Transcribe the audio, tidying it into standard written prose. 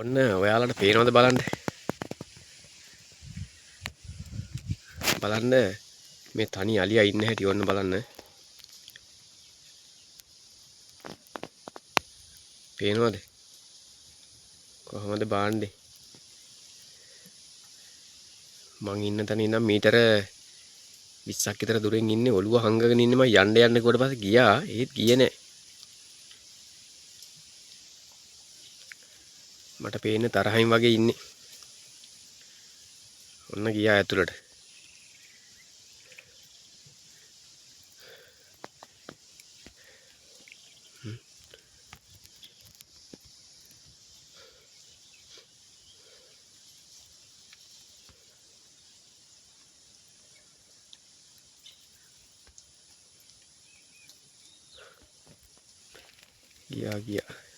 ඔන්න ඔයාලට පේනවද බලන්න. බලන්න මේ තනි අලියා ඉන්න හැටි ඔන්න බලන්න. පේනවද? කොහමද බාන්නේ? මං ඉන්න තැන ඉඳන් මීටර 20ක් විතර දුරින් ඉන්නේ. ඔළුව හංගගෙන ඉන්නේ. මම යන්න කොට පස්සේ ගියා. ඒත් ගියේ නෑ. මට පේන්නේ තරහින් වගේ ඉන්නේ. ඔන්න ගියා ඇතුළට. ගියා.